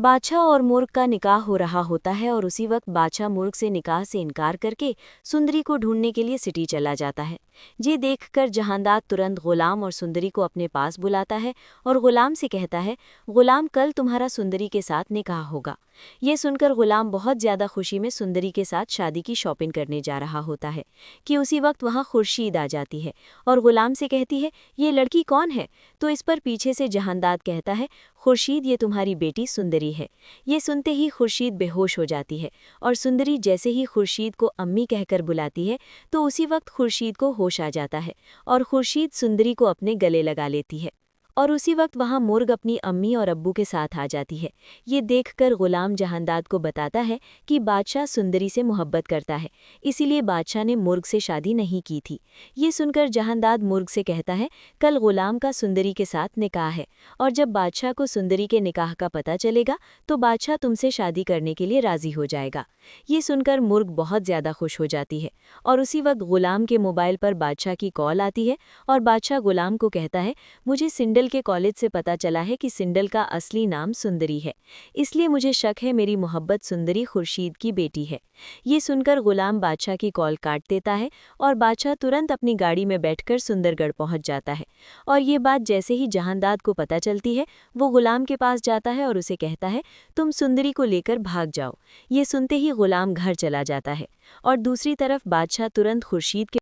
बादशाह और मुर्ग का निकाह हो रहा होता है और उसी वक्त बादशाह मुर्ग से निकाह से इनकार करके सुंदरी को ढूंढने के लिए सिटी चला जाता है। ये देखकर जहांदाद तुरंत गुलाम और सुंदरी को अपने पास बुलाता है और गुलाम से कहता है, गुलाम कल तुम्हारा सुंदरी के साथ निकाह होगा। ये सुनकर गुलाम बहुत ज़्यादा खुशी में सुंदरी के साथ शादी की शॉपिंग करने जा रहा होता है कि उसी वक्त वहाँ खुर्शीद आ जाती है और गुलाम से कहती है, ये लड़की कौन है? तो इस पर पीछे से जहांदाद कहता है, खुर्शीद ये तुम्हारी बेटी सुंदरी है। ये सुनते ही खुर्शीद बेहोश हो जाती है और सुंदरी जैसे ही खुर्शीद को अम्मी कहकर बुलाती है तो उसी वक्त खुर्शीद को होश आ जाता है और खुर्शीद सुंदरी को अपने गले लगा लेती है और उसी वक्त वहाँ मुर्ग अपनी अम्मी और अब्बू के साथ आ जाती है। ये देखकर गुलाम जहांदाद को बताता है कि बादशाह सुंदरी से मोहब्बत करता है, इसीलिए बादशाह ने मुर्ग से शादी नहीं की थी। ये सुनकर जहांदाद मुर्ग से कहता है, कल गुलाम का सुंदरी के साथ निकाह है और जब बादशाह को सुंदरी के निकाह का पता चलेगा तो बादशाह तुमसे शादी करने के लिए राजी हो जाएगा। ये सुनकर मुर्ग बहुत ज़्यादा खुश हो जाती है और उसी वक्त गुलाम के मोबाइल पर बादशाह की कॉल आती है और बादशाह गुलाम को कहता है, मुझे सिंडल के कॉलेज से पता चला है कि सिंडल का असली नाम सुंदरी है, इसलिए मुझे शक है मेरी मोहब्बत सुंदरी खुर्शीद की बेटी है। ये सुनकर गुलाम बादशाह की कॉल काट देता है और बादशाह तुरंत अपनी गाड़ी में बैठकर सुंदरगढ़ पहुंच जाता है और ये बात जैसे ही जहांदाद को पता चलती है वो गुलाम के पास जाता है और उसे कहता है, तुम सुंदरी को लेकर भाग जाओ। ये सुनते ही गुलाम घर चला जाता है और दूसरी तरफ बादशाह तुरंत खुर्शीद के